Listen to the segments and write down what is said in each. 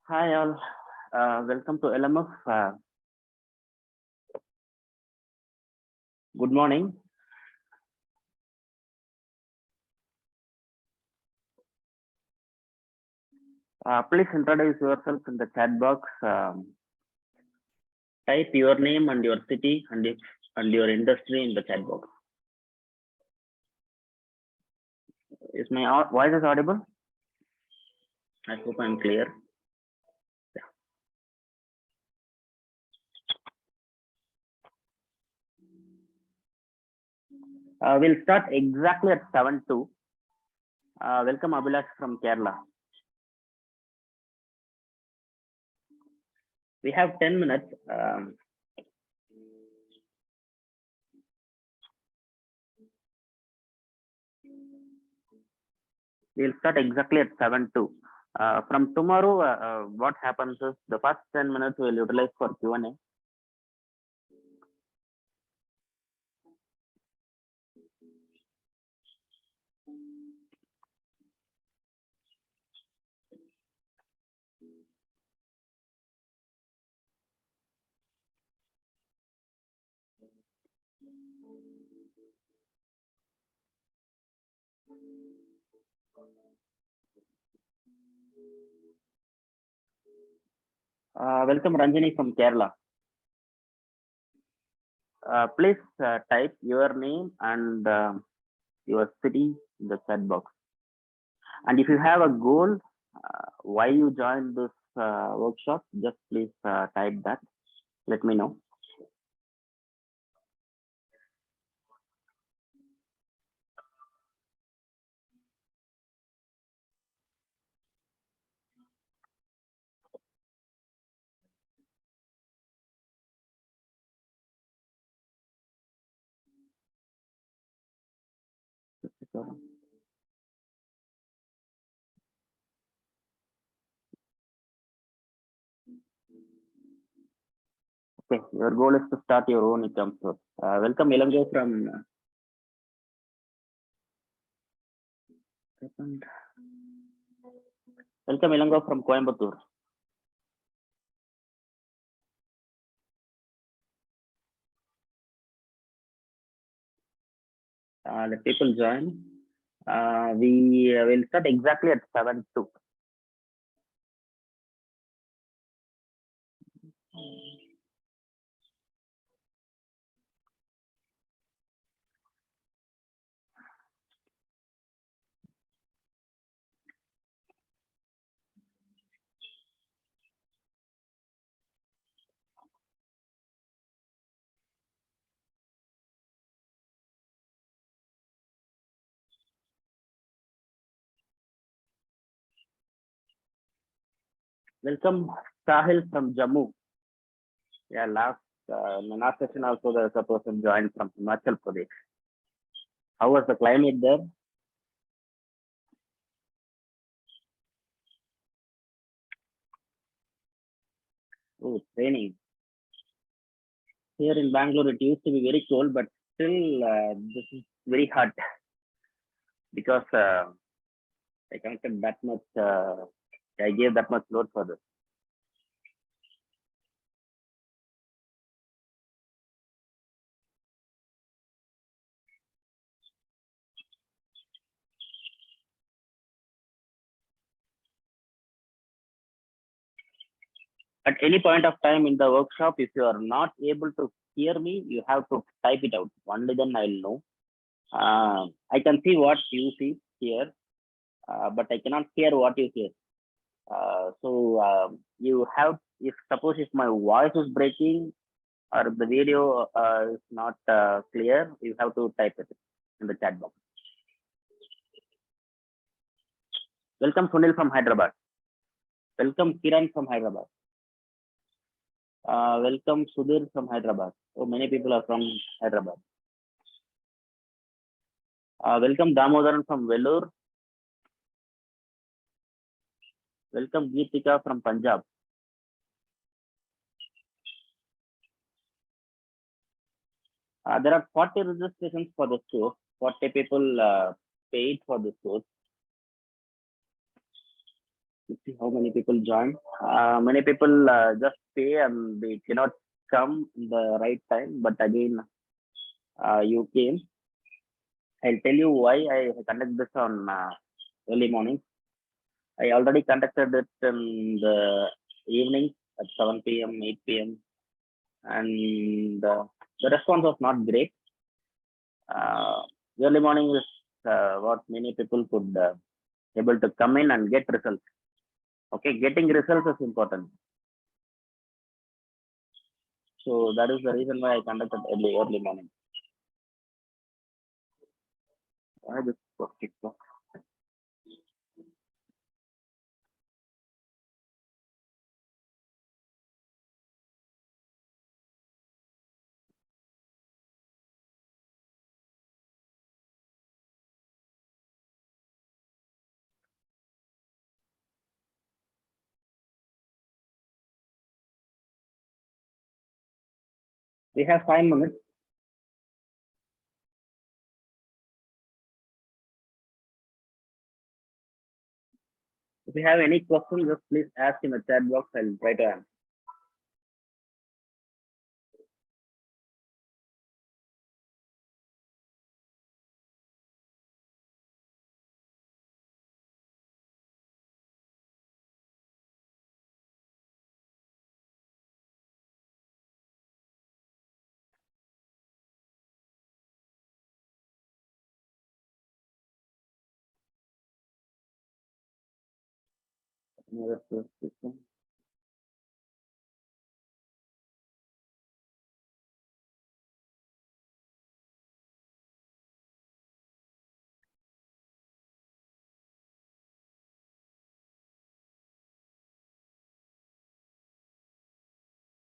Hi all, welcome to LMF. Good morning. Please introduce yourself in the chat box. Type your name and your city and your industry in the chat box. Is my voice is audible? I hope I'm clear. We'll start exactly at 7:02. Welcome Abhilash from Kerala. We have 10 minutes. We'll start exactly at 7:02. From tomorrow, what happens is the first 10 minutes we'll utilize for Q&A. Welcome Ranjini from Kerala. Please type your name and your city in the chat box. And if you have a goal, why you joined this workshop, just please type that. Let me know. Okay, your goal is to start your own income source. Welcome Ilango from welcome Ilango from Coimbatore. Let people join. We will start exactly at 7:02. Welcome Sahil from Jammu. Yeah, last session also there's a person joined from Himachal Pradesh. How was the climate there? Oh, it's raining. Here in Bangalore, it used to be very cold, but still this is very hot because I connected that much. I gave that much load for this. At any point of time in the workshop, if you are not able to hear me, you have to type it out. Only then I'll know. I can see what you see here, but I cannot hear what you hear. So you have, if suppose if my voice is breaking or the video is not clear, you have to type it in the chat box. Welcome Sunil from Hyderabad. Welcome Kiran from Hyderabad. Welcome Sudhir from Hyderabad. So many people are from Hyderabad. Welcome Damodaran from Vellore. Welcome Geetika from Punjab. There are 40 registrations for this course. 40 people paid for this course. Let's see how many people join. Many people just pay and they cannot come in the right time. But again, you came. I'll tell you why I conduct this on early morning. I already conducted it in the evening at 7 p.m., 8 p.m. And the response was not great. Early morning is what many people could able to come in and get results. Okay, getting results is important. So that is the reason why I conducted early morning. I just got TikTok. We have 5 minutes. If you have any questions, just please ask in the chat box. I'll try to answer.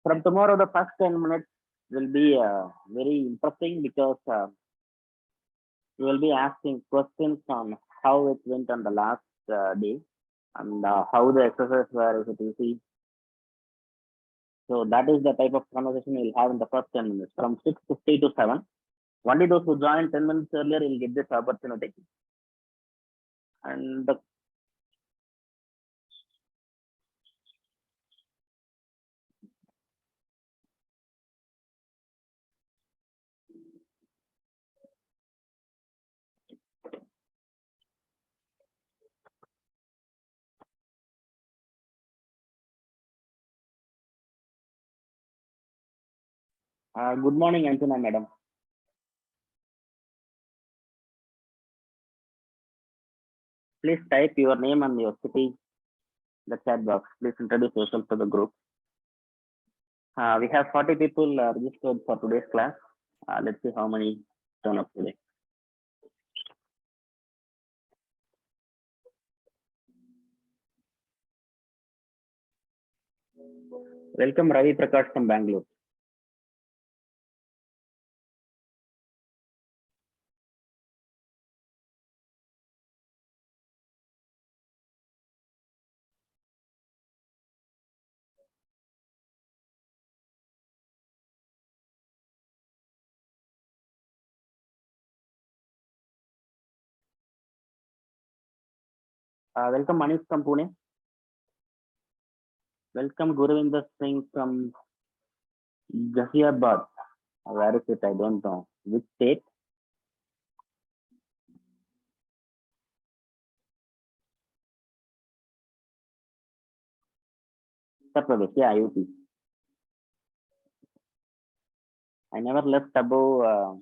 From tomorrow, the first 10 minutes will be very interesting because we will be asking questions on how it went on the last day and how the exercise were, if it is easy. So that is the type of conversation we'll have in the first 10 minutes from 6:50 to 7. Only those who join 10 minutes earlier will get this opportunity. And good morning, Anjana madam. Please type your name and your city in the chat box. Please introduce yourself to the group. We have 40 people registered for today's class. Let's see how many turn up today. Welcome Ravi Prakash from Bangalore. Welcome Manish from Pune. Welcome Guruvinder Singh from Jahiabad. Where is it? I don't know. Which state? Uttar Pradesh. Yeah, UP. I never left above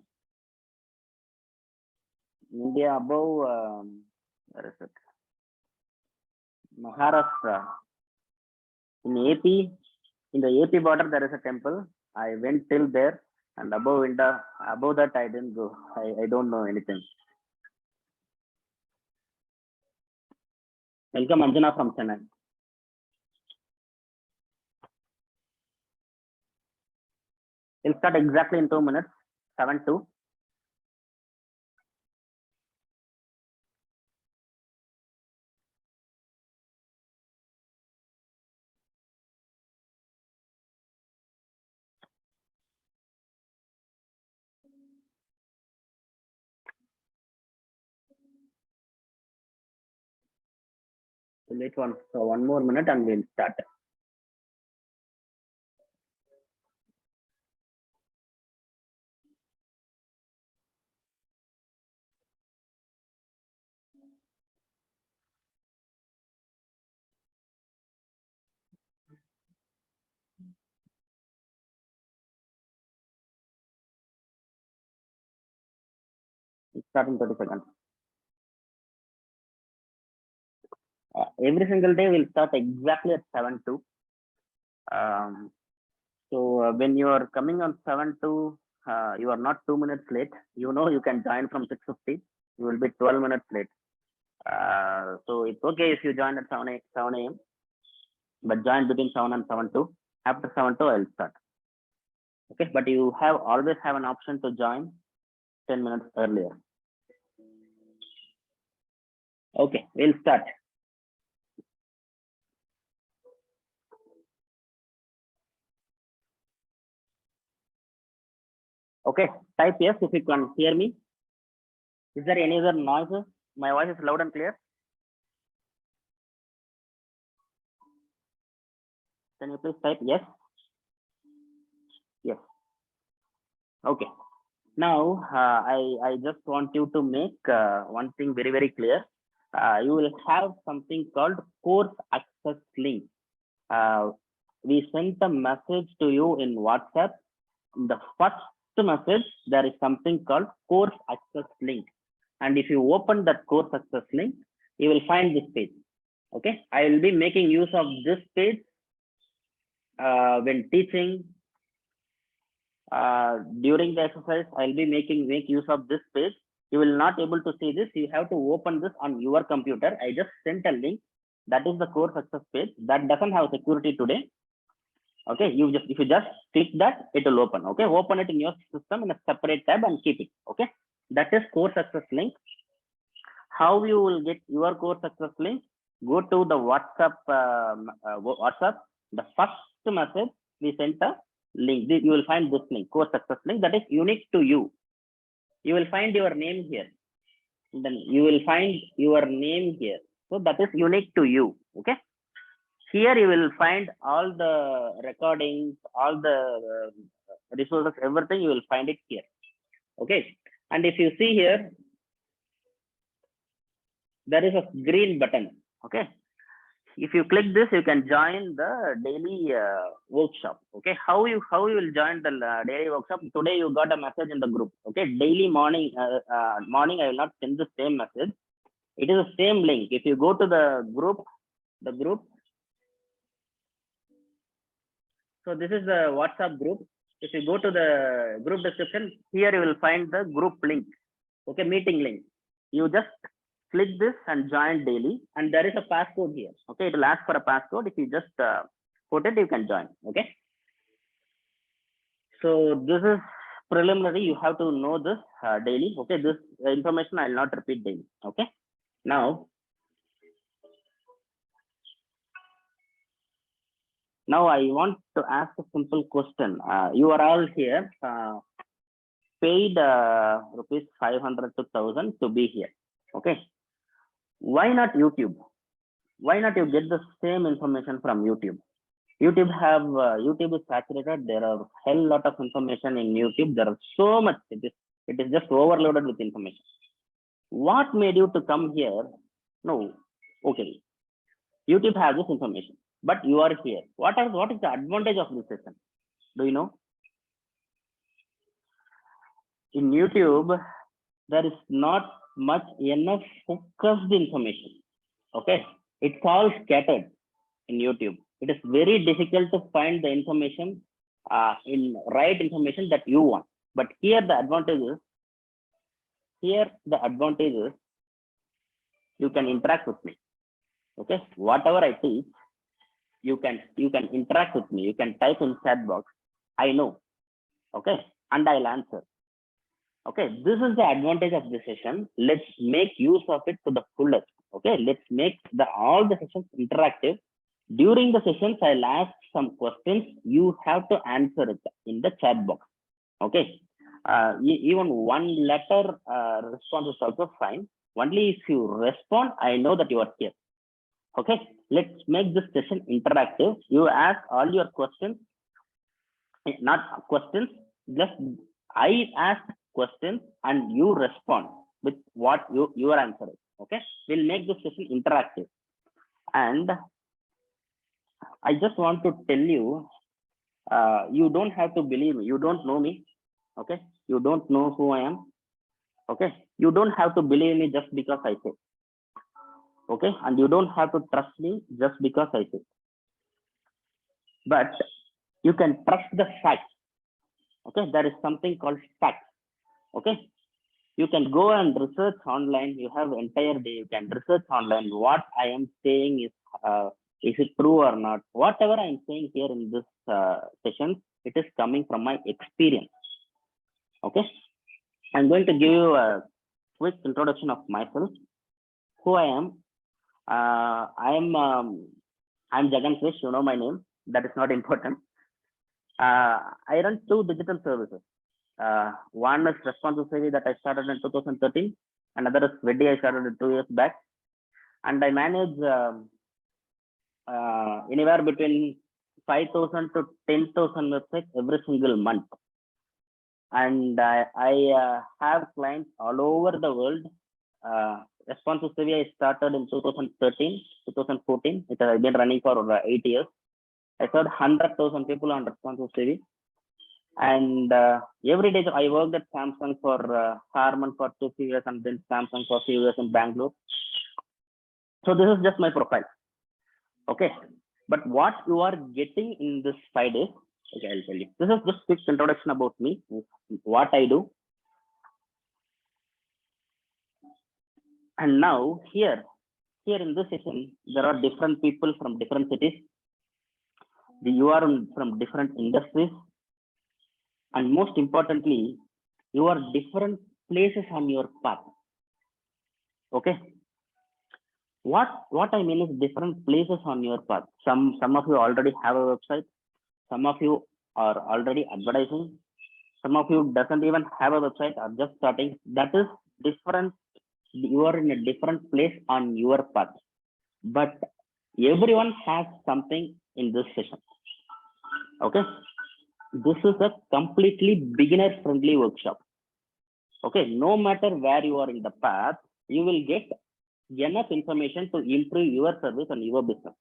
India, above where is it? Maharashtra. In AP, in the AP border, there is a temple. I went till there, and above India, above that I didn't go. I don't know anything. Welcome Anjana from Chennai. We'll start exactly in 2 minutes. 7-2. We'll wait one more minute and we'll start. We'll start in 30 seconds. Every single day we'll start exactly at 7-2. So when you are coming on 7-2, you are not 2 minutes late. You can join from 6:50. You will be 12 minutes late. So it's okay if you join at 7 a.m. But join between 7 and 7-2. After 7-2, I'll start. Okay, but you always have an option to join 10 minutes earlier. Okay, we'll start. Okay, type yes if you can hear me. Is there any other noises? My voice is loud and clear. Can you please type yes? Yes. Okay. Now, I just want you to make one thing very, very clear. You will have something called course access link. We sent a message to you in WhatsApp. In the first message, there is something called course access link. And if you open that course access link, you will find this page. Okay, I will be making use of this page when teaching. During the exercise, I'll be make use of this page. You will not able to see this. You have to open this on your computer. I just sent a link. That is the course access page. That doesn't have security today. Okay, if you just click that, it will open. Okay, open it in your system in a separate tab and keep it. Okay, that is course access link. How you will get your course access link? Go to the WhatsApp. The first message we sent a link. You will find this link, course access link, that is unique to you. You will find your name here. Then you will find your name here. So that is unique to you. Okay. Here you will find all the recordings, all the resources, everything. You will find it here. Okay. And if you see here, there is a green button. Okay. If you click this, you can join the daily workshop. Okay, how you will join the daily workshop? Today you got a message in the group. Okay, daily morning I will not send the same message. It is the same link. If you go to the group. So this is the WhatsApp group. If you go to the group description, here you will find the group link. Okay, meeting link. You just click this and join daily, and there is a passcode here. Okay, it will ask for a passcode. If you just put it, you can join. Okay, so this is preliminary. You have to know this daily. Okay, this information I will not repeat daily. Okay, now I want to ask a simple question. You are all here paid rupees 500 to 1,000 to be here. Okay, why not YouTube? Why not you get the same information from YouTube? YouTube is saturated. There are hell lot of information in YouTube. There are so much. It is just overloaded with information. What made you to come here? No, okay. YouTube has this information, but you are here. What is the advantage of this session? Do you know? In YouTube, there is not much enough focused information. Okay, it's all scattered in YouTube. It is very difficult to find the information right information that you want. But here the advantage is you can interact with me. Okay, whatever I teach, you can interact with me. You can type in chat box. I know. Okay, and I'll answer. Okay, this is the advantage of this session. Let's make use of it to the fullest. Okay, let's make all the sessions interactive. During the sessions, I'll ask some questions. You have to answer it in the chat box. Okay, even one letter response is also fine. Only if you respond, I know that you are here. Okay, let's make this session interactive. You ask all your questions, not questions, just I ask questions and you respond with what you are answering. Okay, we'll make this session interactive. And I just want to tell you, you don't have to believe me. You don't know me. Okay, you don't know who I am. Okay, you don't have to believe me just because I say. Okay, and you don't have to trust me just because I say. But you can trust the facts. Okay, there is something called facts. Okay, you can go and research online. You have entire day. You can research online. What I am saying is it true or not? Whatever I am saying here in this session, it is coming from my experience. Okay, I'm going to give you a quick introduction of myself, who I am. I'm Jagan Krish. You know my name. That is not important. I run 2 digital services. One is responsive survey that I started in 2013. Another is Veddy I started 2 years back. And I manage anywhere between 5,000 to 10,000 websites every single month. And I have clients all over the world. Responsive survey I started in 2013, 2014. It has been running for 8 years. I served 100,000 people on responsive survey. And every day I worked at Samsung for Harman for 2 years and then Samsung for 2 years in Bangalore. So this is just my profile. Okay. But what you are getting in this 5 days, okay, I'll tell you. This is just quick introduction about me, what I do. And now here in this session, there are different people from different cities. You are from different industries. And most importantly, you are different places on your path. Okay. What I mean is different places on your path. Some of you already have a website. Some of you are already advertising. Some of you doesn't even have a website, are just starting. That is different. You are in a different place on your path. But everyone has something in this session. Okay. This is a completely beginner friendly workshop. Okay, no matter where you are in the path, you will get enough information to improve your service and your business.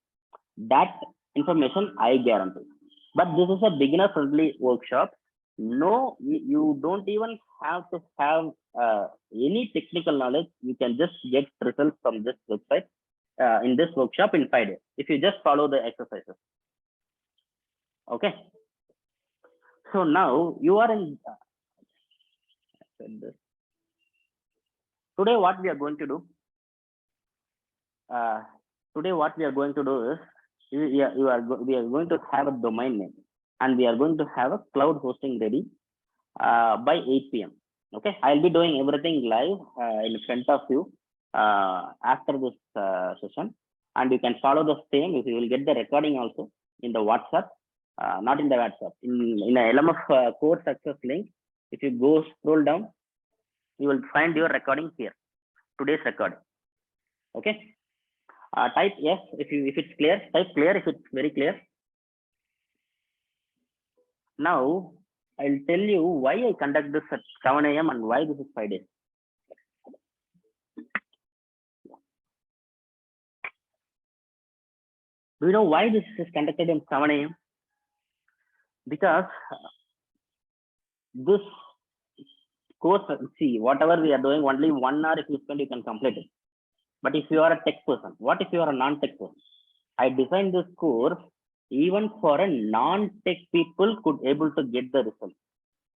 That information I guarantee. But this is a beginner friendly workshop. No, you don't even have to have any technical knowledge. You can just get results from this website in this workshop in 5 days if you just follow the exercises. Okay. So now you are in today what we are going to do is we are going to have a domain name and we are going to have a cloud hosting ready by 8 p.m. Okay, I'll be doing everything live in front of you after this session, and you can follow the same. If you will get the recording also in the WhatsApp. Not in the WhatsApp, in a LMF core success link. If you go scroll down, you will find your recording here, today's recording. Okay. Type yes if it's clear. Type clear if it's very clear. Now I'll tell you why I conduct this at 7 a.m. and why this is 5 days. Do you know why this is conducted at 7 a.m.? Because this course, see, whatever we are doing, only 1 hour if you spend, you can complete it. But if you are a tech person, what if you are a non-tech person? I designed this course even for a non-tech people could able to get the result.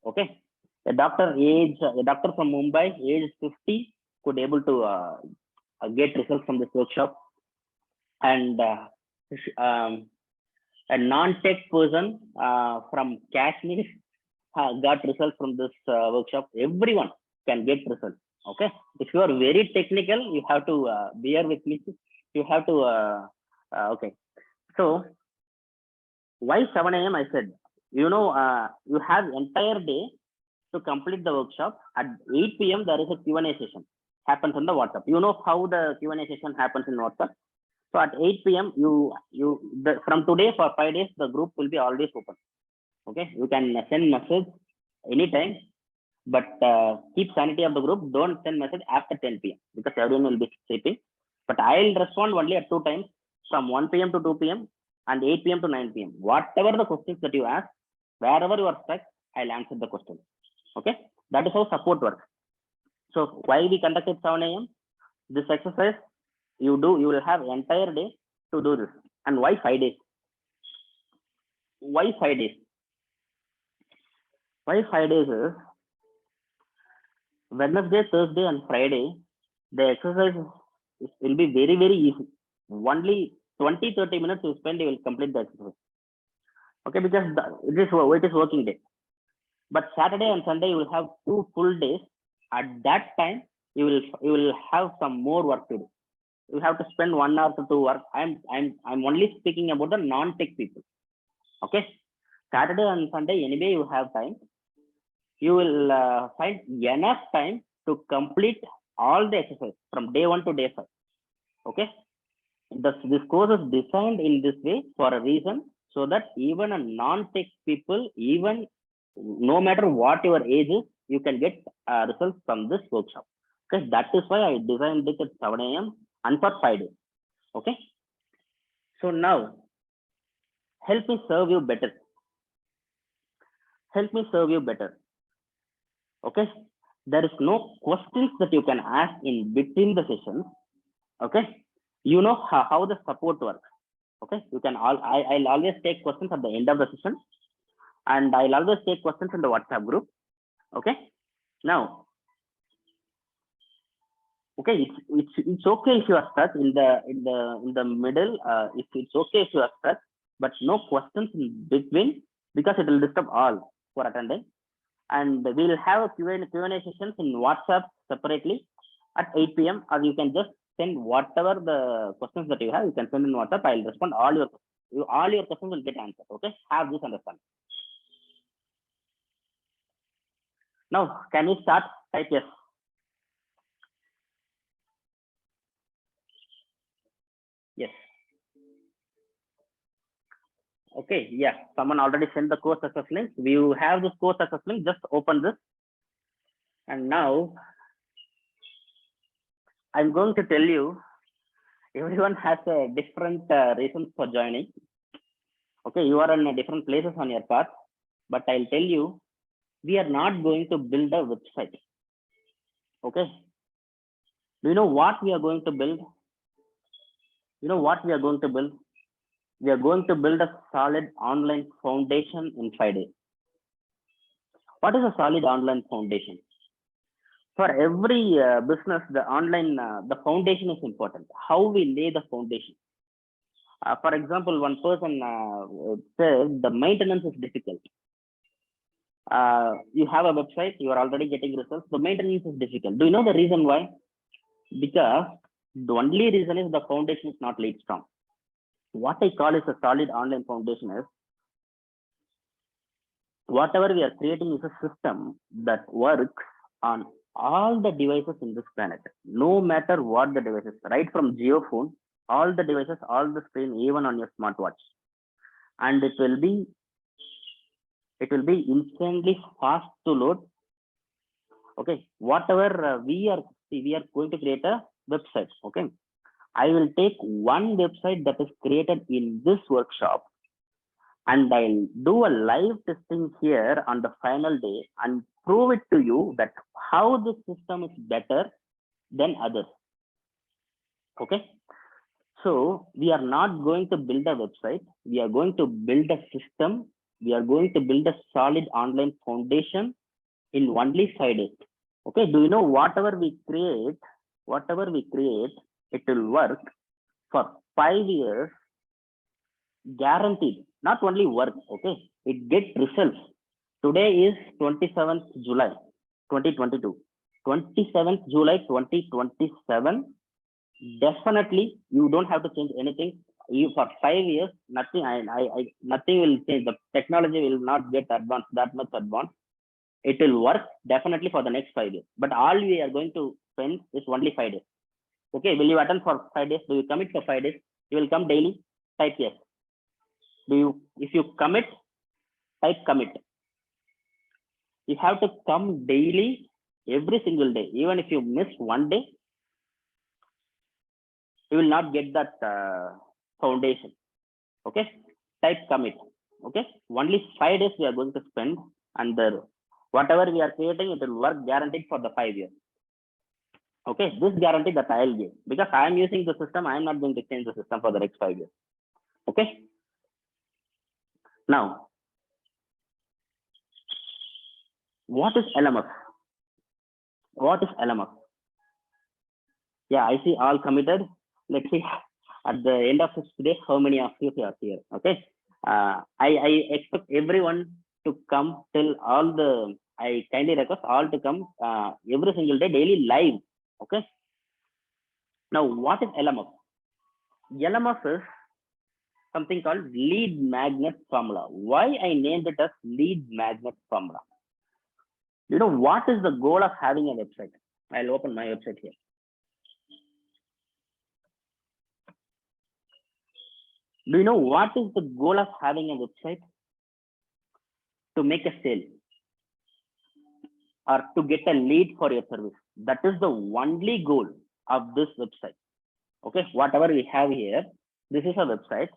Okay, a doctor from Mumbai, age 50, could able to get results from this workshop. and a non-tech person from Kashmir got results from this workshop. Everyone can get results. Okay, if you are very technical, you have to bear with me. You have to okay. So why 7 a.m. I said, you have entire day to complete the workshop. At 8 p.m. there is a Q&A session happens on the WhatsApp. You know how the Q&A session happens in WhatsApp. So at 8 p.m. from today for 5 days the group will be always open. Okay, you can send message anytime, but keep sanity of the group. Don't send message after 10 p.m. because everyone will be sleeping. But I'll respond only at 2 times, from 1 p.m. to 2 p.m. and 8 p.m. to 9 p.m. Whatever the questions that you ask, wherever you are stuck, I'll answer the question. Okay, that is how support works. So why we conducted 7 a.m. this exercise? You will have entire day to do this. And why 5 days? Why 5 days? Why 5 days is Wednesday, Thursday, and Friday. The exercise will be very, very easy. Only 20-30 minutes you spend, you will complete the exercise. Okay, because it is working day. But Saturday and Sunday you will have 2 full days. At that time, you will have some more work to do. You have to spend 1 hour to 2 work. I'm only speaking about the non-tech people. Okay, Saturday and Sunday anyway you have time. You will find enough time to complete all the exercise from day 1 to day 5. Okay, this course is designed in this way for a reason, so that even a non-tech people, even no matter what your age is, you can get results from this workshop. Okay, that is why I designed it at 7 a.m. and for 5 days. Okay, so now help me serve you better. Help me serve you better. Okay, there is no questions that you can ask in between the sessions. Okay, you know how the support works. Okay, you can I'll always take questions at the end of the session, and I'll always take questions in the WhatsApp group. Okay, now, okay, it's okay if you are stuck in the middle. If it's okay if you are stuck, but no questions in between, because it will disturb all for attending. And we'll have a Q&A sessions in WhatsApp separately at 8 p.m. or you can just send whatever the questions that you have, you can send in WhatsApp. I'll respond all your questions will get answered. Okay, have this understanding. Now can we start? Type yes. Yes. Okay, yeah, someone already sent the course access link. We have this course access link. Just open this, and now I'm going to tell you, everyone has a different reasons for joining. Okay, you are in different places on your path, but I'll tell you, we are not going to build a website. Okay, do you know what we are going to build? You know what we are going to build? We are going to build a solid online foundation in 5 days. What is a solid online foundation? For every business, the online, the foundation is important. How we lay the foundation. For example, one person says the maintenance is difficult. You have a website, you are already getting results. The maintenance is difficult. Do you know the reason why? Because the only reason is the foundation is not laid strong. What I call is a solid online foundation is, whatever we are creating is a system that works on all the devices in this planet, no matter what the devices, right from geophone, all the devices, all the screen, even on your smartwatch, and it will be instantly fast to load. Okay, whatever we are going to create a website. Okay, I will take one website that is created in this workshop, and I'll do a live testing here on the final day and prove it to you that how this system is better than others. Okay, so we are not going to build a website. We are going to build a system. We are going to build a solid online foundation in only 5 days. Okay, do you know whatever we create, it will work for 5 years, guaranteed, not only work, okay, it gets results. Today is 27th July 2022. 27th July 2027, definitely you don't have to change anything. You for 5 years, nothing, nothing will change. The technology will not get advanced, that much advanced. It will work definitely for the next 5 years, but all we are going to spend is only 5 days. Okay, will you attend for 5 days? Do you commit for 5 days? You will come daily? Type yes. Do you, if you commit, type commit. You have to come daily, every single day. Even if you miss one day, you will not get that foundation. Okay, type commit. Okay, only 5 days we are going to spend, and whatever we are creating, it will work guaranteed for the 5 years. Okay, this guarantee that I will give, because I am using the system, I am not going to change the system for the next 5 years. Okay, now what is LMF? What is LMF? Yeah, I see all committed. Let's see at the end of this day how many of you are here. Okay, I expect everyone to come till all the, I kindly request all to come every single day daily live. Okay, now what is LMF? LMF is something called lead magnet formula. Why I named it as lead magnet formula? You know what is the goal of having a website? I'll open my website here. Do you know what is the goal of having a website? To make a sale or to get a lead for your service. That is the only goal of this website. Okay, whatever we have here, this is a website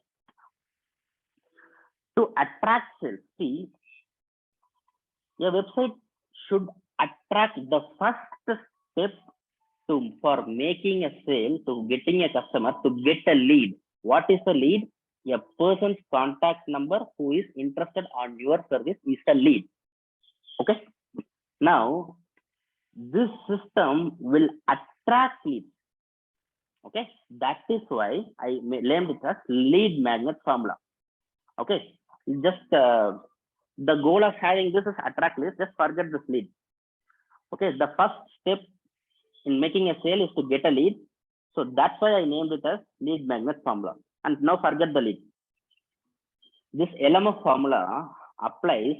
to attract sales. See, your website should attract the first step for making a sale, to getting a customer, to get a lead. What is the lead? A person's contact number who is interested on your service is the lead. Okay, now this system will attract leads. Okay, that is why I named it as lead magnet formula. Okay, just the goal of having this is attract leads. Just forget this lead. Okay, the first step in making a sale is to get a lead. So that's why I named it as lead magnet formula. And now forget the lead. This LMF formula applies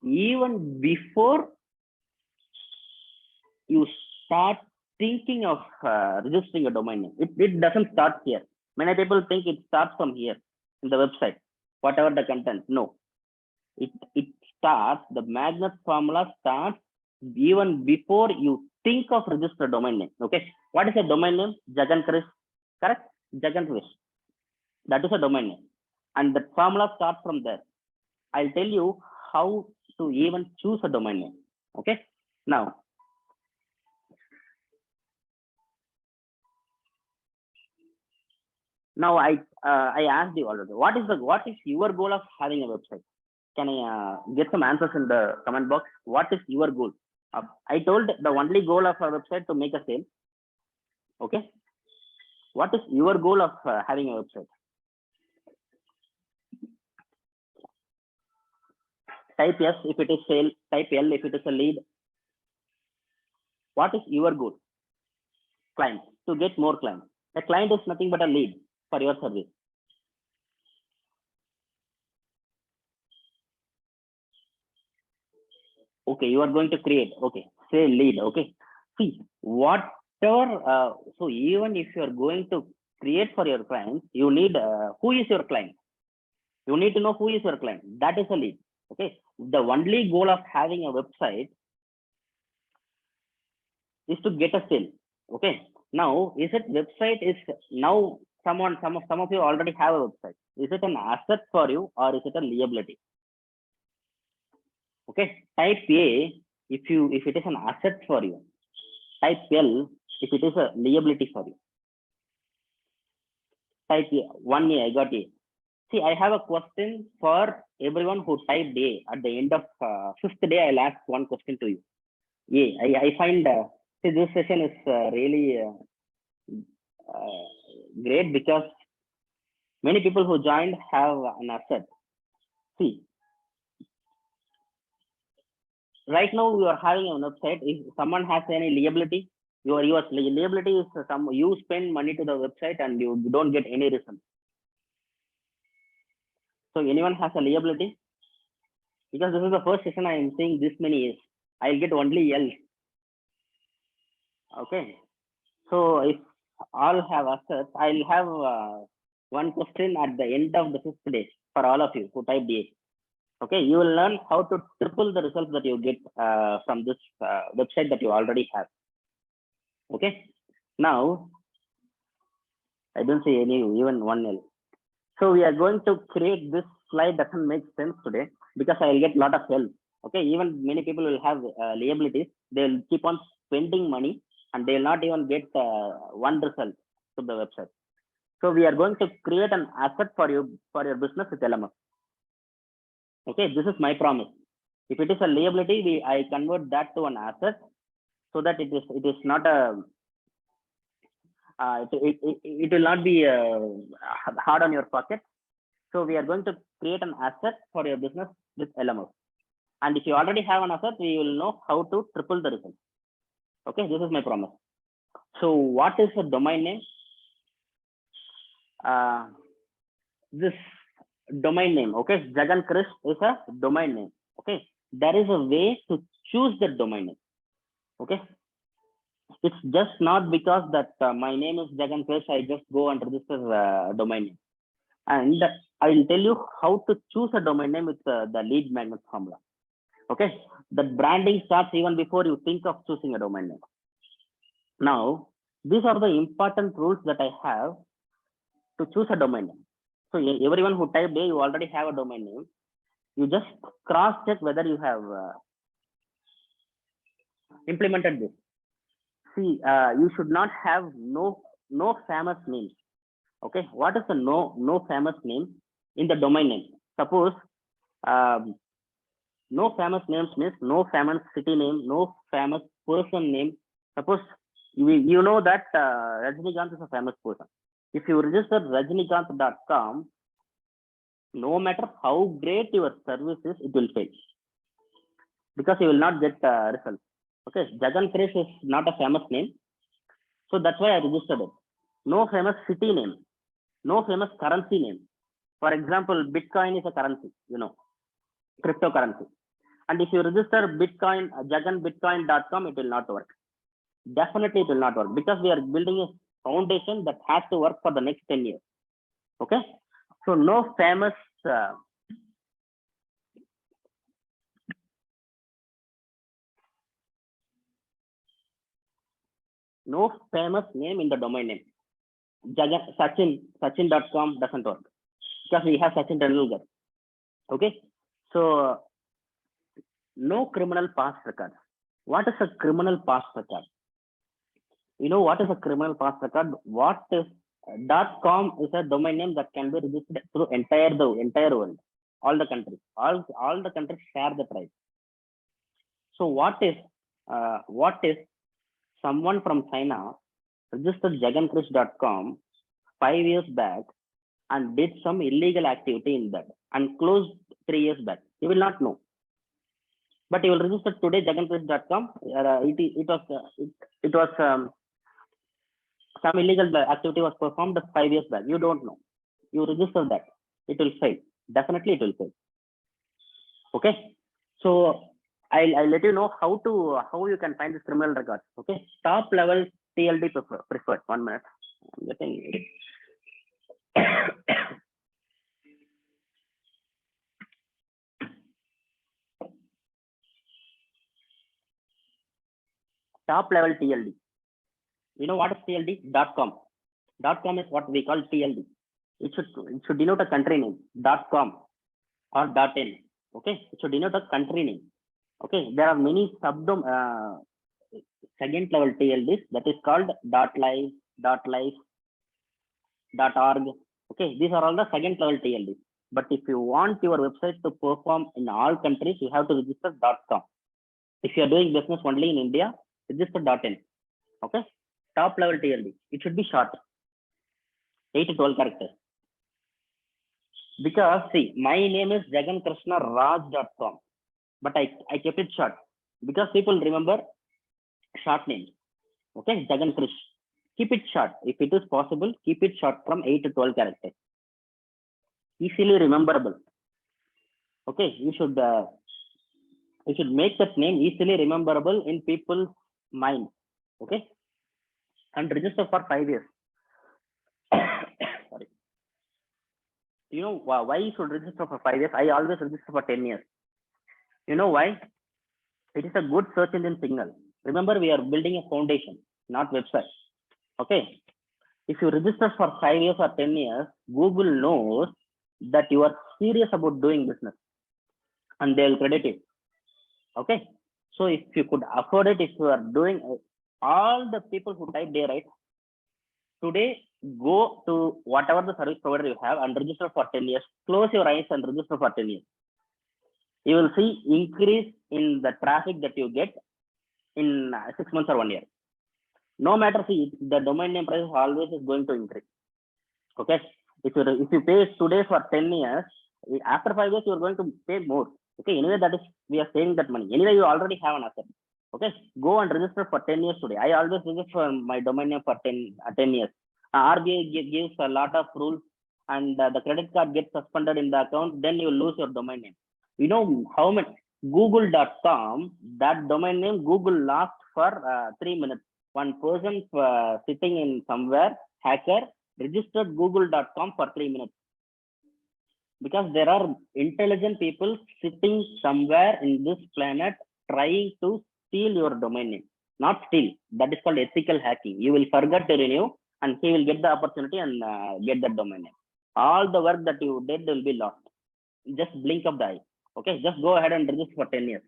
even before you start thinking of registering a domain name. It doesn't start here. Many people think it starts from here in the website, whatever the content. No, it starts, the magnet formula starts even before you think of register domain name. Okay, what is a domain name? Jagan Krish, correct? Jagan Krish, that is a domain name, and the formula starts from there. I'll tell you how to even choose a domain name. Okay, now I asked you already, what is your goal of having a website? Can I get some answers in the comment box? What is your goal? I told the only goal of a website to make a sale. Okay, what is your goal of having a website? Type yes if it is sale, type L if it is a lead. What is your goal? Client, to get more clients. A client is nothing but a lead for your service. Okay, you are going to create, okay, say lead. Okay, see, whatever so even if you are going to create for your clients, you need who is your client. You need to know who is your client. That is a lead. Okay, the only goal of having a website is to get a sale. Okay, now is it website is now some of you already have a website. Is it an asset for you or is it a liability? Okay, type A if it is an asset for you. Type L if it is a liability for you. Type A. 1A, I got A. See, I have a question for everyone who typed A. At the end of 5th day, I'll ask one question to you. I find see, this session is really great, because Many people who joined have an asset. See, right now you are having a website. If someone has any liability, your liability is you spend money to the website and you don't get any result. So anyone has a liability? Because this is the first session I am seeing this many years. I'll get only L. Okay. So if all have assets, I'll have one question at the end of the 5th day for all of you who typed A. Okay, you will learn how to triple the results that you get from this website that you already have. Okay, now I don't see any even one L. So we are going to create this slide. Doesn't make sense today because I will get a lot of help. Okay, even many people will have liabilities. They will keep on spending money and they will not even get one result to the website. So we are going to create an asset for you for your business with LMF. Okay, this is my promise. If it is a liability, I convert that to an asset so that it is not a it will not be hard on your pocket. So we are going to create an asset for your business with LMF. And if you already have an asset, we will know how to triple the result. Okay, this is my promise. So what is a domain name? This domain name, okay, Jagan Krish is a domain name. Okay, there is a way to choose the domain name. Okay, it's just not because that my name is Jagan Krish, I just go and register domain name. And I will tell you how to choose a domain name with the lead magnet formula. Okay, the branding starts even before you think of choosing a domain name. Now, these are the important rules that I have to choose a domain name. So everyone who typed A, you already have a domain name. You just cross check whether you have implemented this. See, you should not have no famous names. Okay, what is the no famous name in the domain name? Suppose no famous names means no famous city name, no famous person name. Suppose you know that Rajinikanth is a famous person. If you register rajinikanth.com, no matter how great your service is, it will fail because you will not get results. Okay, Jagan Krish is not a famous name, so that's why I registered it. No famous city name, no famous currency name. For example, Bitcoin is a currency, cryptocurrency. And if you register Bitcoin, jaganbitcoin.com, it will not work. Definitely it will not work because we are building a foundation that has to work for the next 10 years. Okay, so no famous name in the domain name. Sachin.com doesn't work because we have Sachin Tendulkar. Okay, so no criminal past record. What is a criminal past record? You know what is a criminal past record? What is .com is a domain name that can be registered through the entire world, all the countries. All the countries share the price. So what is someone from China registered jagankrish.com 5 years back and did some illegal activity in that and closed 3 years back? You will not know. But you will register today jagankrish.com. It was some illegal activity was performed 5 years back. You don't know. You register that. It will fail. Definitely it will fail. Okay. So I'll let you know how you can find this criminal records. Okay. Top level TLD preferred. 1 minute. I'm getting top level TLD. You know what is TLD? .com. .com is what we call TLD. It should denote a country name. .com or .in. Okay. It should denote a country name. Okay. There are many second level TLDs that is called .live, .org. Okay. These are all the second level TLDs. But if you want your website to perform in all countries, you have to register .com. If you are doing business only in India, register .in. Okay. Top level TLD. It should be short. 8 to 12 characters. Because see, my name is jagankrishnaraj.com, but I kept it short because people remember short names. Okay, Jagan Krish. Keep it short. If it is possible, keep it short from 8 to 12 characters. Easily rememberable. Okay, you should make that name easily rememberable in people's mind. Okay, and register for 5 years. Sorry. You know why you should register for 5 years? I always register for 10 years. You know why? It is a good search engine signal. Remember, we are building a foundation, not website. Okay. If you register for 5 years or 10 years, Google knows that you are serious about doing business and they'll credit it. Okay. So if you could afford it, if you are doing all the people who type day, right? Today, go to whatever the service provider you have and register for 10 years. Close your eyes and register for 10 years. You will see increase in the traffic that you get in 6 months or 1 year. No matter, see, the domain name price always is going to increase. Okay. If you pay today for 10 years, after 5 years, you are going to pay more. Okay. Anyway, that is, we are saving that money. Anyway, you already have an asset. Okay. Go and register for 10 years today. I always register for my domain name for 10 years. RBI gives a lot of rules, and the credit card gets suspended in the account, then you lose your domain name. You know how much? Google.com, that domain name Google lost for 3 minutes. One person sitting in somewhere, hacker, registered google.com for 3 minutes. Because there are intelligent people sitting somewhere in this planet trying to steal your domain name. Not steal. That is called ethical hacking. You will forget to renew and he will get the opportunity and get that domain name. All the work that you did will be lost. Just blink of the eye. Okay, just go ahead and register for 10 years.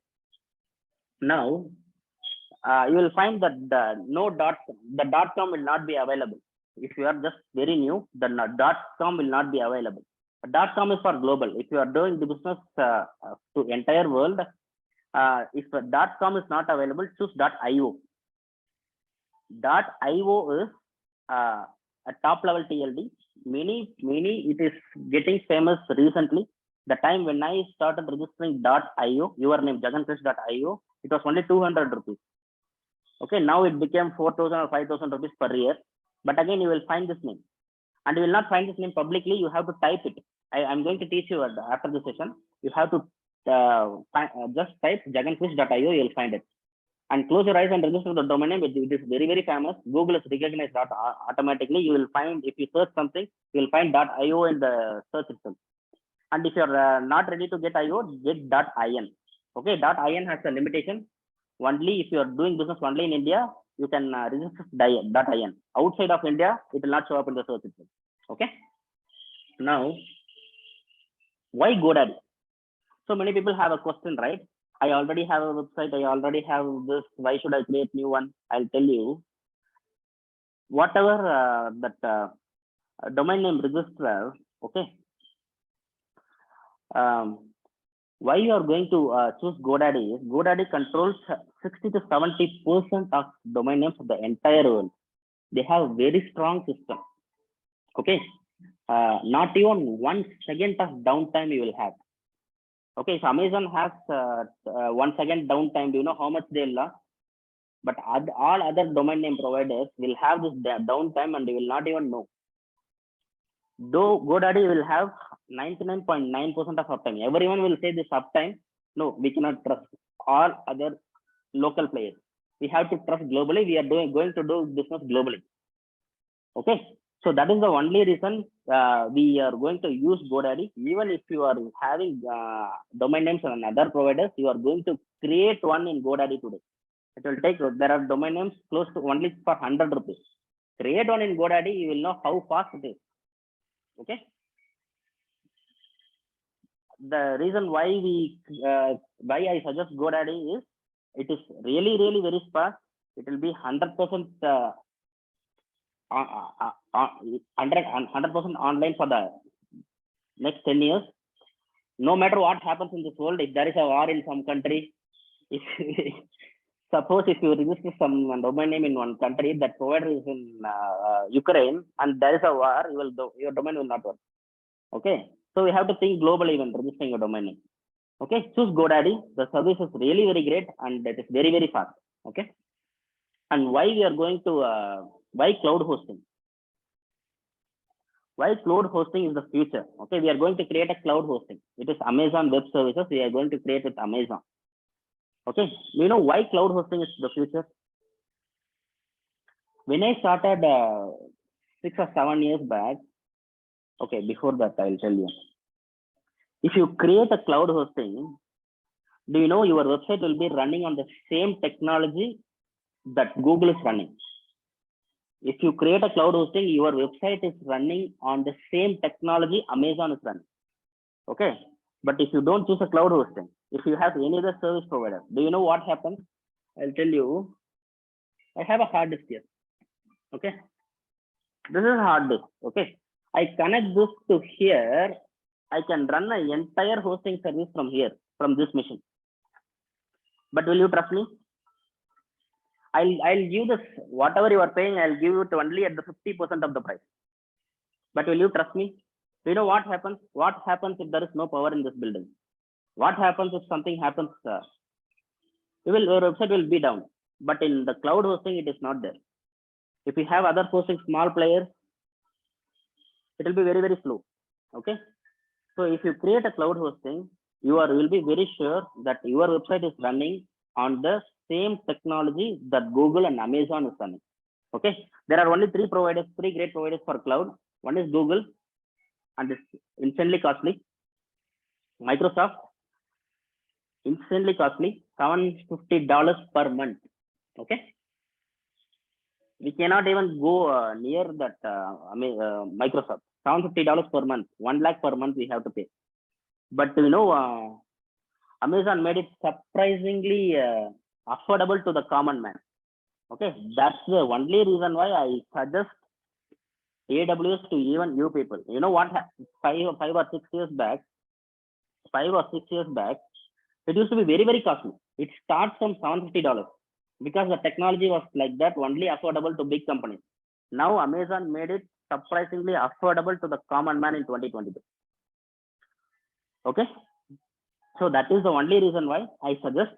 Now, you will find that the .com will not be available. If you are just very new, the .com will not be available. .com is for global. If you are doing the business to entire world, if .com is not available, choose .io. .io is a top level TLD. Many, it is getting famous recently. The time when I started registering .io, your name jagankrish.io, it was only 200 rupees. Okay, now it became 4,000 or 5,000 rupees per year. But again, you will find this name. And you will not find this name publicly, you have to type it. I'm going to teach you after the session. You have to just type jagankrish.io, you will find it. And close your eyes and register the domain name. It is very, very famous. Google is recognized automatically. You will find, if you search something, you will find .io in the search system. And if you're not ready to get IO, get .in. Okay, .in has a limitation. Only if you are doing business only in India, you can register .in. Outside of India, it will not show up in the search system. Okay. Now, why GoDaddy? So many people have a question, right? I already have a website. I already have this. Why should I create new one? I'll tell you. Whatever that domain name registrar, okay. Why you are going to choose GoDaddy is GoDaddy controls 60 to 70% of domain names of the entire world. They have very strong system. Okay, not even 1 second of downtime you will have. Okay, so Amazon has 1 second downtime. Do you know how much they lost? But all other domain name providers will have this downtime and they will not even know. Though GoDaddy will have 99.9% of uptime. Everyone will say this uptime. No, we cannot trust all other local players. We have to trust globally. We are going to do business globally. Okay. So that is the only reason we are going to use GoDaddy. Even if you are having domain names on other providers, you are going to create one in GoDaddy today. It will take, there are domain names close to only for 100 rupees. Create one in GoDaddy, you will know how fast it is. Okay. The reason why I suggest GoDaddy is it is really, really very fast. It will be 100% 100% online for the next 10 years. No matter what happens in this world, if there is a war in some country, if suppose if you register some domain name in one country, that provider is in Ukraine and there is a war, your domain will not work. Okay. So we have to think globally when registering a domain name. Okay, choose GoDaddy. The service is really very great and it is very, very fast. Okay. And why we are going to, why cloud hosting? Why cloud hosting is the future? Okay, we are going to create a cloud hosting. It is Amazon Web Services. We are going to create with Amazon. Okay, you know why cloud hosting is the future? When I started 6 or 7 years back, okay, before that I'll tell you. If you create a cloud hosting, do you know your website will be running on the same technology that Google is running? If you create a cloud hosting, your website is running on the same technology Amazon is running. Okay. But if you don't choose a cloud hosting, if you have any other service provider, do you know what happens? I'll tell you. I have a hard disk here. Okay. This is a hard disk. Okay. I connect this to here. I can run an entire hosting service from here, from this machine. But will you trust me? I'll give this, whatever you are paying, I'll give it only at the 50% of the price. But will you trust me? Do you know what happens? What happens if there is no power in this building? What happens if something happens? Your website will be down. But in the cloud hosting, it is not there. If you have other hosting, small players, it will be very, very slow. Okay. So if you create a cloud hosting, you will be very sure that your website is running on the same technology that Google and Amazon is running. Okay. There are only three great providers for cloud. One is Google, and it's insanely costly. Microsoft, instantly costly, $750 per month. Okay. We cannot even go near that Microsoft. $750 per month, 1 lakh per month we have to pay. But you know, Amazon made it surprisingly affordable to the common man. Okay, that's the only reason why I suggest AWS to even you people. You know what? 5 or 6 years back, it used to be very, very costly. It starts from $750 because the technology was like that, only affordable to big companies. Now Amazon made it surprisingly affordable to the common man in 2022. Okay, so that is the only reason why I suggest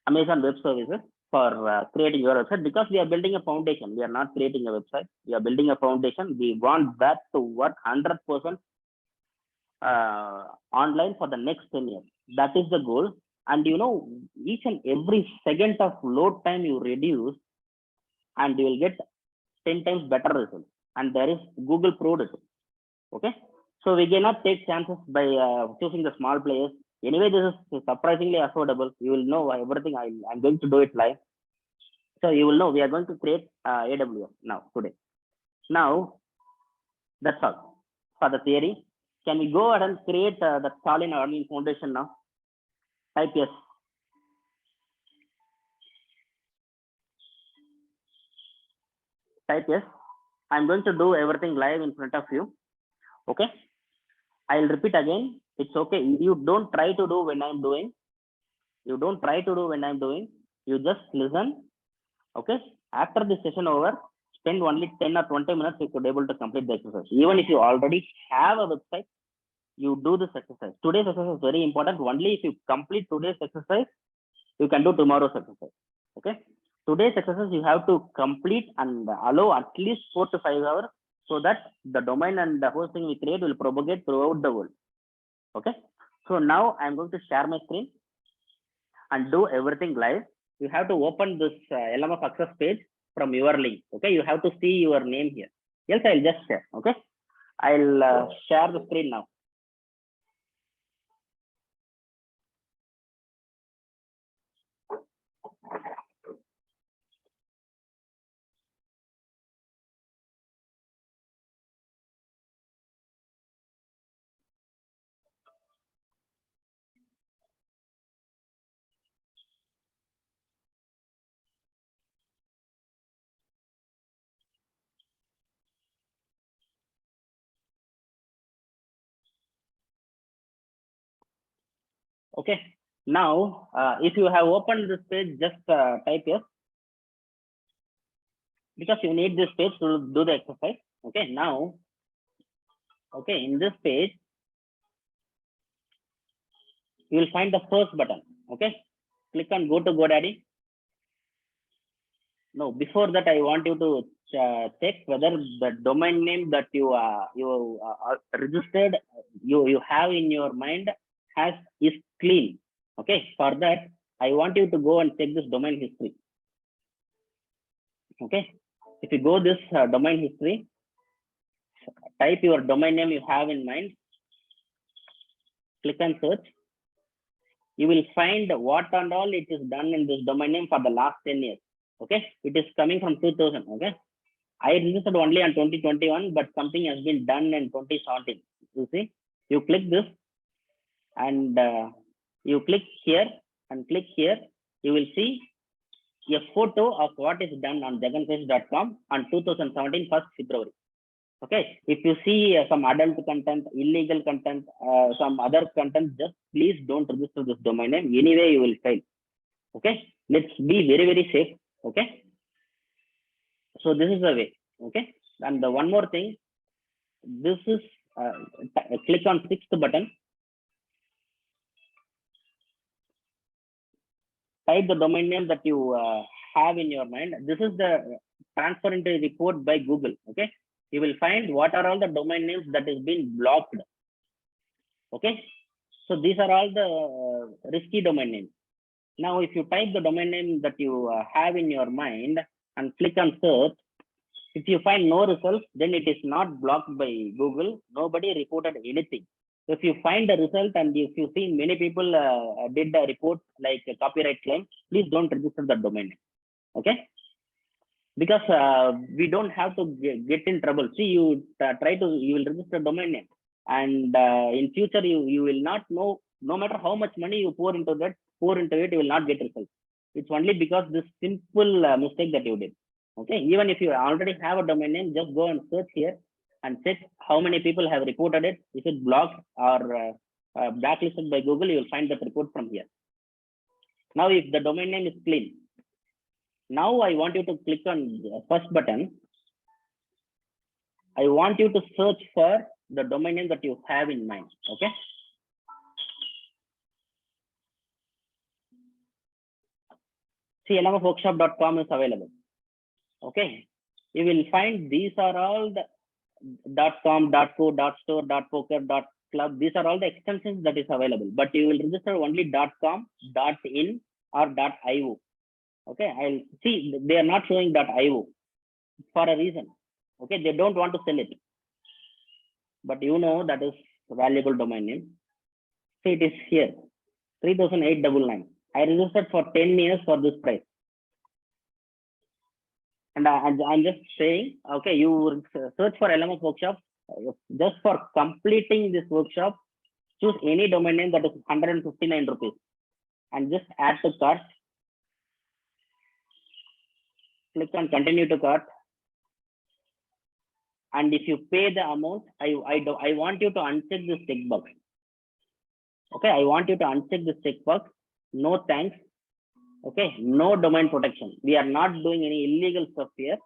Amazon Web Services for creating your website, because we are building a foundation. We are not creating a website. We are building a foundation. We want that to work 100% online for the next 10 years. That is the goal. And you know, each and every second of load time you reduce, and you will get 10 times better results. And there is Google proved it. Okay. So we cannot take chances by choosing the small players. Anyway, this is surprisingly affordable. You will know everything. I'm going to do it live. So you will know we are going to create AWS now today. Now, that's all for the theory. Can we go ahead and create the Stalin Army Foundation now? Type yes. Type yes. I'm going to do everything live in front of you. Okay. I'll repeat again. It's okay. You don't try to do when I'm doing. You don't try to do when I'm doing. You just listen. Okay. After this session over, spend only 10 or 20 minutes. You could able to complete the exercise. Even if you already have a website, you do this exercise. Today's exercise is very important. Only if you complete today's exercise, you can do tomorrow's exercise. Okay. Today's exercise you have to complete and allow at least 4 to 5 hours, so that the domain and the hosting we create will propagate throughout the world. Okay. So now I'm going to share my screen and do everything live. You have to open this LMF access page from your link. Okay. You have to see your name here. Yes, I'll just share. Okay. I'll share the screen now. Okay. Now, if you have opened this page, just type yes, because you need this page to do the exercise. Okay. Now, okay, in this page, you will find the first button. Okay, click on go to GoDaddy. No, before that, I want you to check whether the domain name that you registered, you have in your mind is clean. Okay, for that, I want you to go and check this domain history. Okay, if you go this domain history, type your domain name you have in mind, click on search. You will find what and all it is done in this domain name for the last 10 years. Okay, it is coming from 2000. Okay, I registered only on 2021, but something has been done in 2017. You see, you click this and you click here and click here. You will see a photo of what is done on jagankrish.com on 2017 1st February. Okay, if you see some adult content, illegal content, some other content, just please don't register this domain name. Anyway, you will fail. Okay, let's be very, very safe. Okay, so this is the way. Okay, and the one more thing, this is click on 6th button. Type the domain name that you have in your mind. This is the transfer into report by Google. Okay, you will find what are all the domain names that is being blocked. Okay, so these are all the risky domain names. Now, if you type the domain name that you have in your mind and click on search, if you find no results, then it is not blocked by Google. Nobody reported anything. If you find a result and if you see many people did a report like a copyright claim, please don't register the domain name. Okay, because we don't have to get in trouble. See, you you will register domain name, and in future you will not know, no matter how much money you pour into it, you will not get results. It's only because this simple mistake that you did. Okay, even if you already have a domain name, just go and search here and check how many people have reported it. If it's blocked or blacklisted by Google, you will find that report from here. Now, if the domain name is clean, now I want you to click on the first button. I want you to search for the domain name that you have in mind. Okay. See, LMFworkshop.com is available. Okay. You will find these are all the .com, .co, .store, .poker, .club. These are all the extensions that is available, but you will register only .com, .in or .io. Okay, I'll see they are not showing .io for a reason. Okay, they don't want to sell it, but you know that is a valuable domain name. See, it is here, 3,899. I registered for 10 years for this price. And I'm just saying, okay, you search for LMF workshop. Just for completing this workshop, choose any domain name that is 159 rupees and just add to cart. Click on continue to cart. And if you pay the amount, I want you to uncheck this checkbox. Okay, I want you to uncheck this checkbox. No thanks. Okay, no domain protection. We are not doing any illegal stuff here.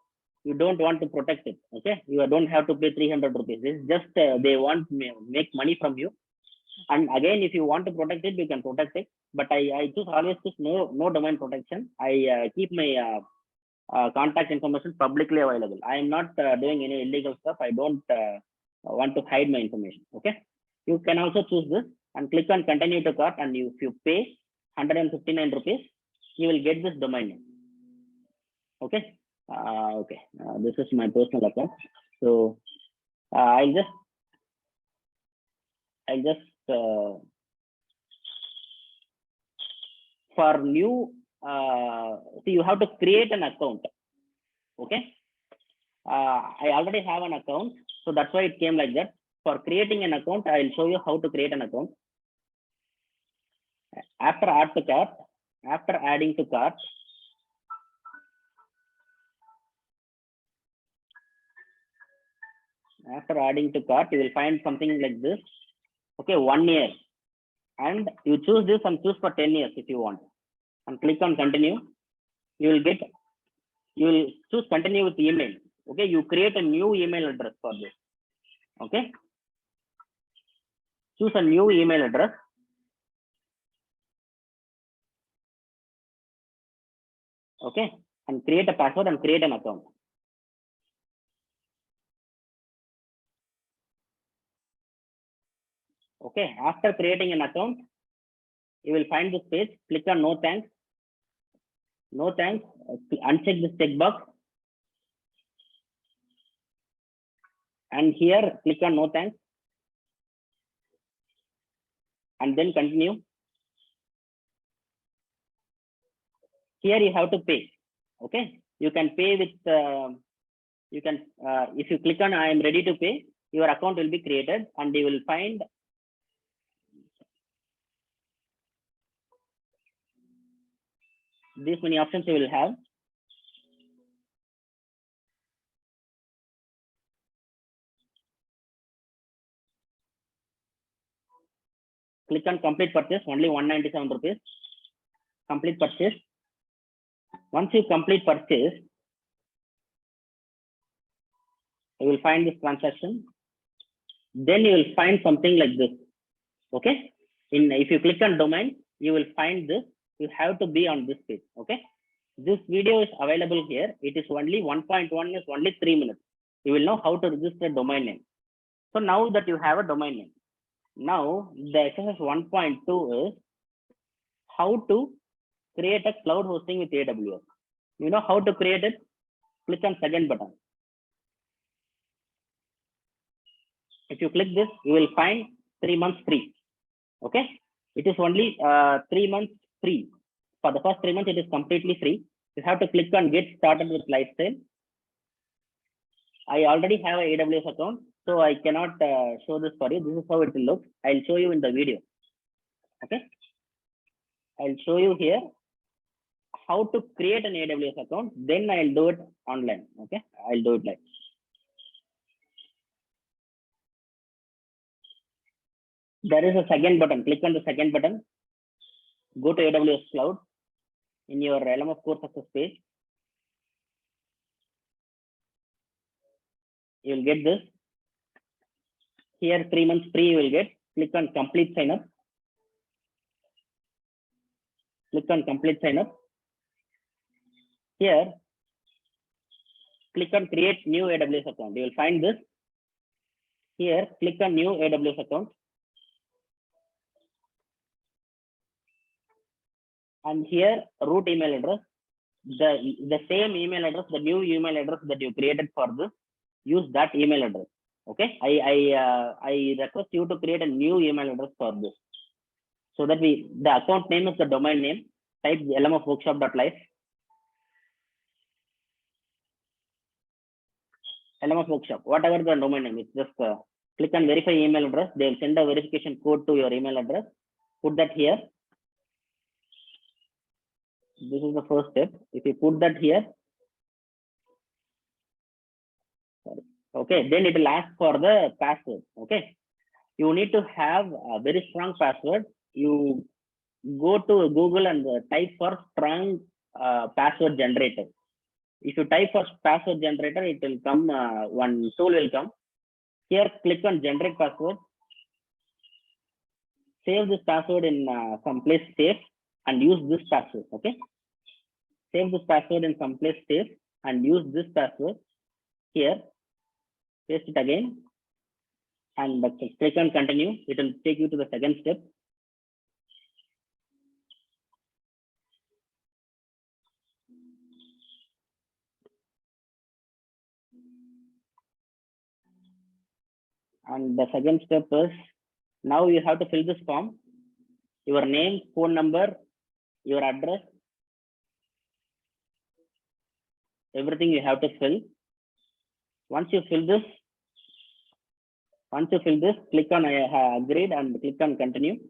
You don't want to protect it. Okay, you don't have to pay 300 rupees. It's just they want to make money from you. And again, if you want to protect it, you can protect it. But I just always choose no domain protection. I keep my contact information publicly available. I am not doing any illegal stuff. I don't want to hide my information. Okay, you can also choose this and click on continue to cart. And if you pay 159 rupees, you will get this domain name. Okay. This is my personal account. So I'll just for new see, you have to create an account. Okay. I already have an account, so that's why it came like that. For creating an account, I'll show you how to create an account. After add to cart, after adding to cart, you will find something like this. Okay, 1 year, and you choose this and choose for 10 years if you want, and click on continue. You will choose continue with email. Okay, you create a new email address for this. Okay, choose a new email address. Okay, and create a password and create an account. Okay, after creating an account, you will find this page. Click on no thanks. No thanks. Uncheck this checkbox. And here, click on no thanks. And then continue. Here you have to pay. Okay, you can pay with, if you click on I am ready to pay, your account will be created and you will find these many options you will have. Click on complete purchase, only 197 rupees. Complete purchase. Once you complete purchase, you will find this transaction. Then you will find something like this. Okay. If you click on domain, you will find this. You have to be on this page. Okay. This video is available here. It is only 1.1 is only 3 minutes. You will know how to register domain name. So now that you have a domain name, now the exercise 1.2 is how to create a cloud hosting with AWS. You know how to create it? Click on second button. If you click this, you will find 3 months free. Okay. It is only 3 months free. For the first 3 months, it is completely free. You have to click on get started with lifestyle. I already have an AWS account, so I cannot show this for you. This is how it will look. I'll show you in the video. Okay. I'll show you here how to create an AWS account. Then I'll do it online. Okay. I'll do it like. There is a second button. Click on the second button. Go to AWS Cloud in your LMF core success page. You will get this. Here 3 months free you will get. Click on complete sign up. Click on complete sign up. Here, click on create new AWS account. You will find this. Here, click on new AWS account. And here, root email address. The same email address, the new email address that you created for this, use that email address. Okay, I request you to create a new email address for this, so that the account name is the domain name. Type lmfworkshop.live. LMF workshop, whatever the domain name, it's just click on verify email address. They will send a verification code to your email address. Put that here. This is the first step. If you put that here, okay, then it will ask for the password. Okay, you need to have a very strong password. You go to Google and type for strong password generator. If you type for password generator, it will come, one tool will come. Here, click on generate password. Save this password in some place safe and use this password. Okay, save this password in some place safe and use this password. Here, paste it again and click on continue. It will take you to the second step. And the second step is, now you have to fill this form. Your name, phone number, your address, everything you have to fill. Once you fill this, click on I agreed and click on continue.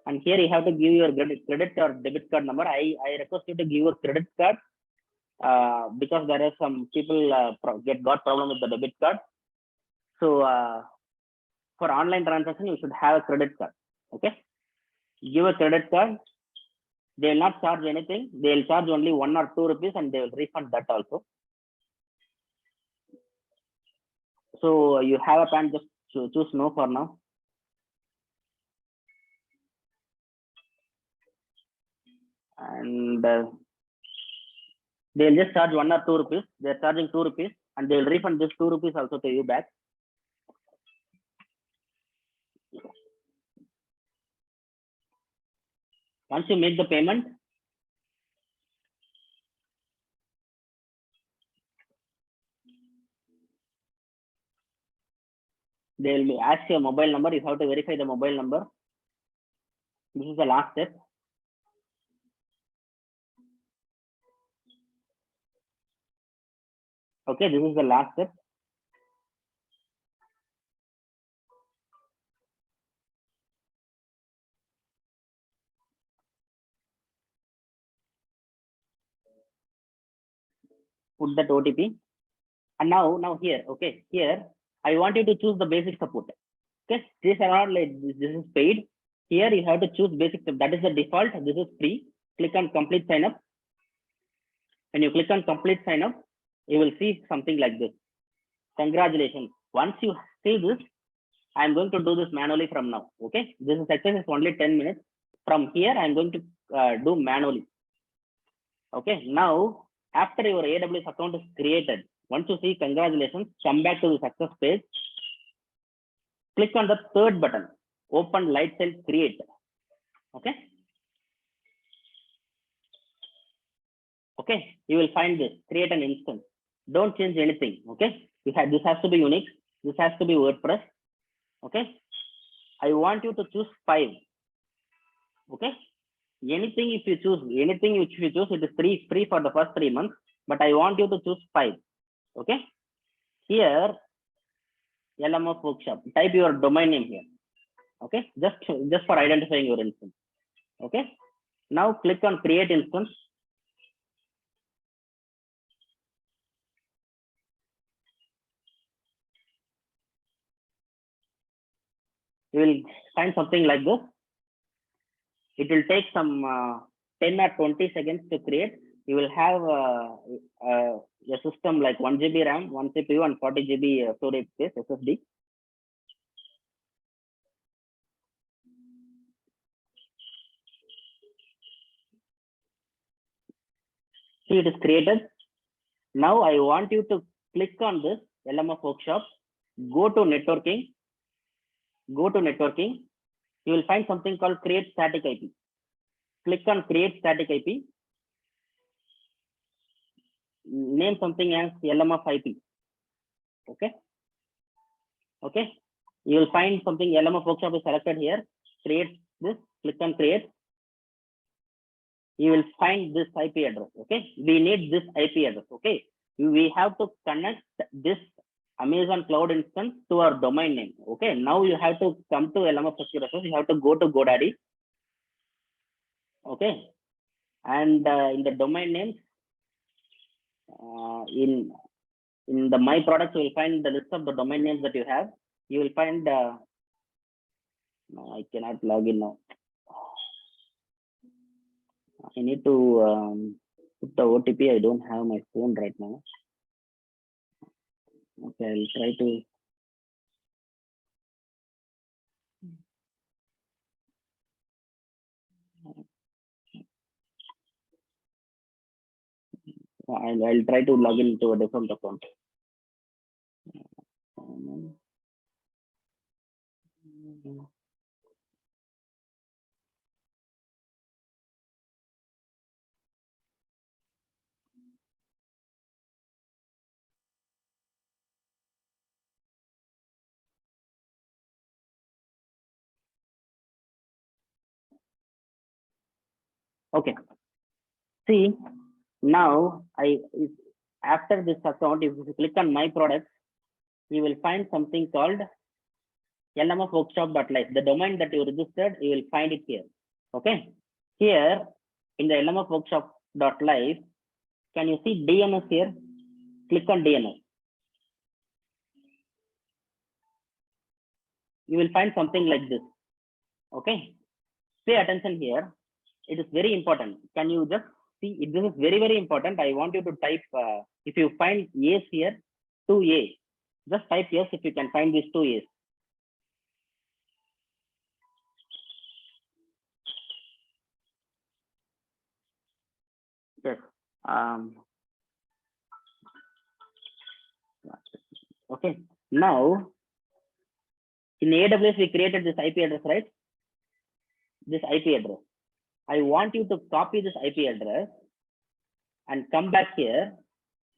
And here you have to give your credit or debit card number. I request you to give a credit card because there are some people got problem with the debit card. So for online transaction, you should have a credit card. Okay, give a credit card. They will not charge anything. They will charge only 1 or 2 rupees and they will refund that also. So you have a plan, just choose no for now. And They'll just charge 1 or 2 rupees. They're charging 2 rupees and they'll refund this 2 rupees also to you back. Once you make the payment, they'll ask your mobile number. You have to verify the mobile number. This is the last step. Okay, this is the last step. Put that OTP. And now here, okay, here I want you to choose the basic support. Okay, these are not like this is paid. Here you have to choose basic. That is the default. This is free. Click on complete sign up. When you click on complete sign up, you will see something like this. Congratulations. Once you see this, I'm going to do this manually from now. Okay, this is exercise only 10 minutes. From here, I'm going to do manually. Okay, now after your AWS account is created, once you see congratulations, come back to the success page. Click on the third button, open Lightsail create. Okay. Okay, you will find this, create an instance. Don't change anything. Okay, this has to be unique. This has to be WordPress. Okay, I want you to choose 5. Okay, anything if you choose, it is free for the first 3 months, but I want you to choose 5. Okay, here LMF workshop, type your domain name here. Okay, just for identifying your instance. Okay, now click on create instance. You will find something like this. It will take some 10 or 20 seconds to create. You will have a system like 1 GB RAM, 1 CPU, and 40 GB storage space SSD. See, it is created. Now I want you to click on this LMF workshop. Go to networking. You will find something called create static IP. Click on create static IP. Name something as LMF IP. Okay. Okay. You will find something LMF workshop is selected here. Create this. Click on create. You will find this IP address. Okay. We need this IP address. Okay. We have to connect this Amazon Cloud instance to our domain name. Okay. Now you have to come to LMF secure resource. You have to go to GoDaddy. Okay. And in the domain names, in the my products, you will find the list of the domain names that you have. You will find no, I cannot log in now. I need to put the OTP. I don't have my phone right now. Okay, I'll try to. I'll try to log into a different account. Okay. See, now after this account, if you click on my products, you will find something called lmfworkshop.live. The domain that you registered, you will find it here. Okay. Here in the lmfworkshop.live, can you see DNS here? Click on DNS. You will find something like this. Okay. Pay attention here. It is very important. Can you just see? This is very, very important. I want you to type, if you find A's here, 2A. Just type yes if you can find these 2 A's. Yes. Okay. Now in AWS, we created this IP address, right? This IP address. I want you to copy this IP address and come back here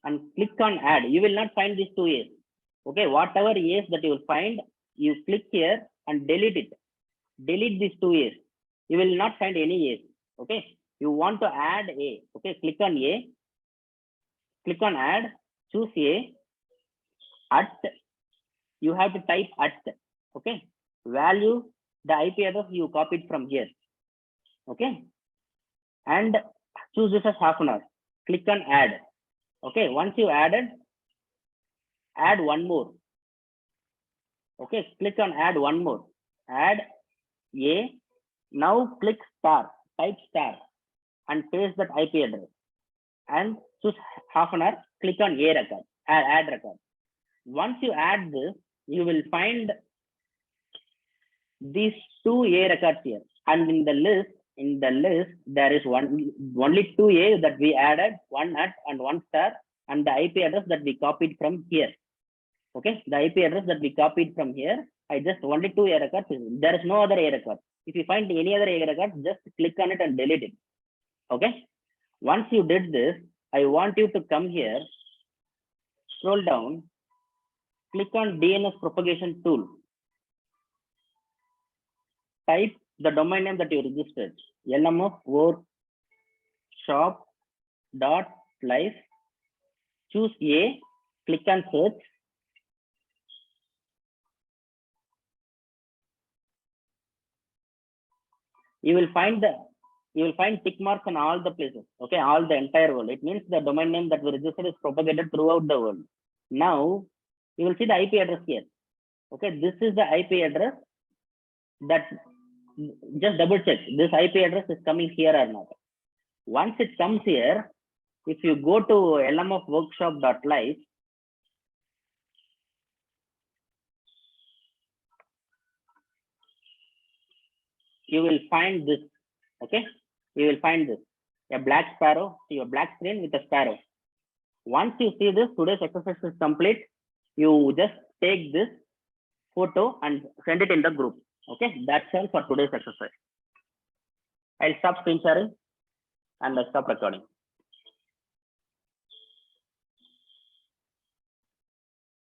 and click on add. You will not find these two A's. Okay, whatever A's that you will find, you click here and delete it. Delete these two A's. You will not find any A's. Okay, you want to add A. Okay, click on A. Click on add. Choose A. At. You have to type at. Okay, value the IP address you copied from here. Okay, and choose this as half an hour. Click on add. Okay, once you added, add one more. Okay, click on add one more. Add A. Now click star, type star and paste that IP address and choose half an hour. Click on A record, add record. Once you add this, you will find these two A records here. And in the list, there is only two A that we added, one at and one star, and the IP address that we copied from here. Okay, the IP address that we copied from here, I just only two A records. There is no other A record. If you find any other A record, just click on it and delete it. Okay. Once you did this, I want you to come here, scroll down, click on DNS propagation tool. Type the domain name that you registered, LMF workshop.live. Choose A, click on search. You will find tick marks on all the places. Okay, all the entire world. It means the domain name that we registered is propagated throughout the world. Now you will see the IP address here. Okay, this is the IP address that, just double check this IP address is coming here or not. Once it comes here, if you go to LMF workshop.live, you will find this. Okay, you will find this, a black sparrow, your black screen with a sparrow. Once you see this, today's exercise is complete. You just take this photo and send it in the group. Okay, that's all for today's exercise. I'll stop screen sharing and I'll stop recording.